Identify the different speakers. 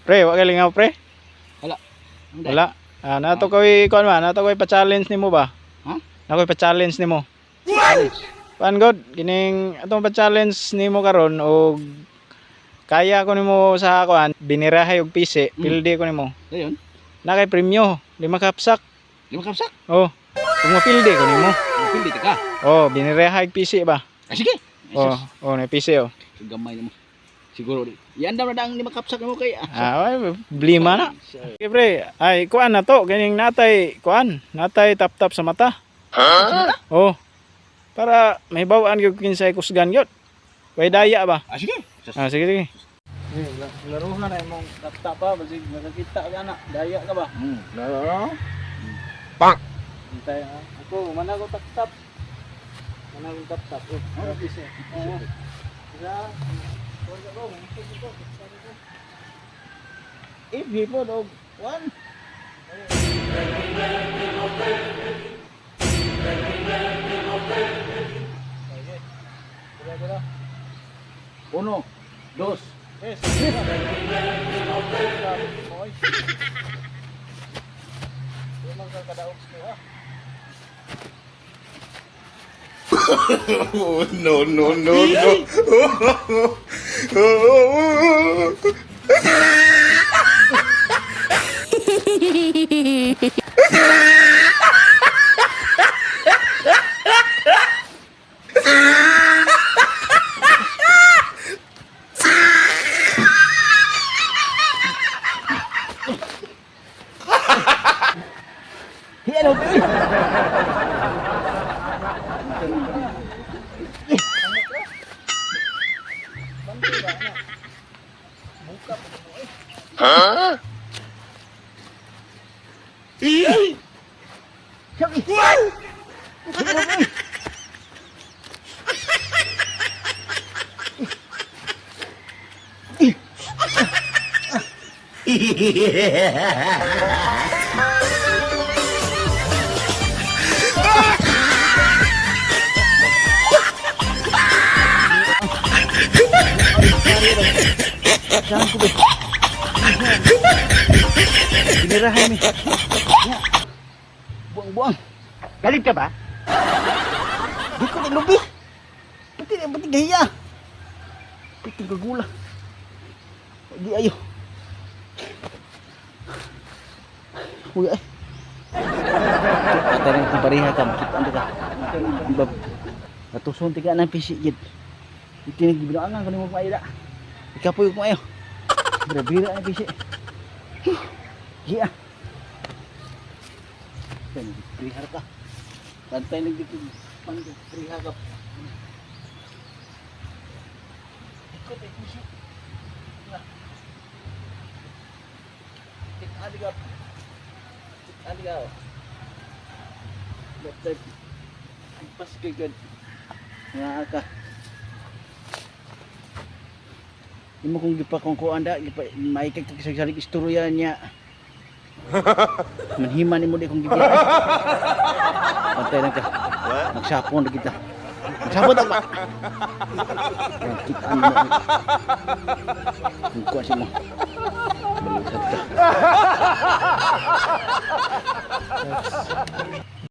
Speaker 1: Pre, wa ka lingaw pre?
Speaker 2: Wala.
Speaker 1: Wala. Ah, nato koy kuan ba? Nato koy pa-challenge nimo ba?
Speaker 2: Ha?
Speaker 1: Nakoy pa-challenge nimo. Kuan god, kining atong pa-challenge nimo karon og kaya ko nimo sa kuan, binirahay og pisi, pildi ko nimo.
Speaker 2: Dayon.
Speaker 1: Na kay premyo, 5 kapsak.
Speaker 2: 5 kapsak.
Speaker 1: Oh. Kung mapildi ko nimo.
Speaker 2: Pili ka.
Speaker 1: Oh, binirahay og pisi ba?
Speaker 2: Ah, sige.
Speaker 1: Oh, oh, na pisi oh.
Speaker 2: Gamay mo. Siguro. Yan daw na ang 5 kapsak mo kay.
Speaker 1: Ah, ay, blima na. Okay, pre, ay kuan na to, ganing natay kuan, natay tap-tap sa mata.
Speaker 2: Ha?
Speaker 1: Oh. Para may bawaan gyud kinsay kusgan gyud. Way daya ba?
Speaker 2: Ah, sige.
Speaker 1: Ah, sige sige. Laro na na imong tap-tap pa, basig nakakita ka na, daya ka ba?
Speaker 2: Laro.
Speaker 1: Bang. Hintay ha. Ako mana ko tap-tap. Mana ko tap-tap. Oh, pisi. Oh. Isa. If people dog one.
Speaker 2: Uno, dos.
Speaker 1: Yes.
Speaker 3: Oh, no, no, no, no. Huh?
Speaker 2: Jangan kubik. Binirahan ni. Buang-buang. Galit ka ba? Di ko naglubi. Pati gahiya. Pati gagula. Di ayo. Uy ay. Kata nang pariha ka, makita ando ka. Ibab. Natuson tiga nang pisi gid. Itinig bilangan ko nimo paida. Ikapoy ko ayo. Bira-bira na pisi. Iya. Dan prihar ka. Tantay lang dito. Prihar ka. Ikot ay pisi. Tik-aligap. Tik-aligap. Laptop. Pas kagad. Nga ka. Imo kung gipakongkoan da, maikag salig istorya niya. Manhiman imo di kung gibiya. Pantay lang ka. Magsapon na kita. Magsapon ta ba? Kita mo. Kung kuha mo. Balikat ka.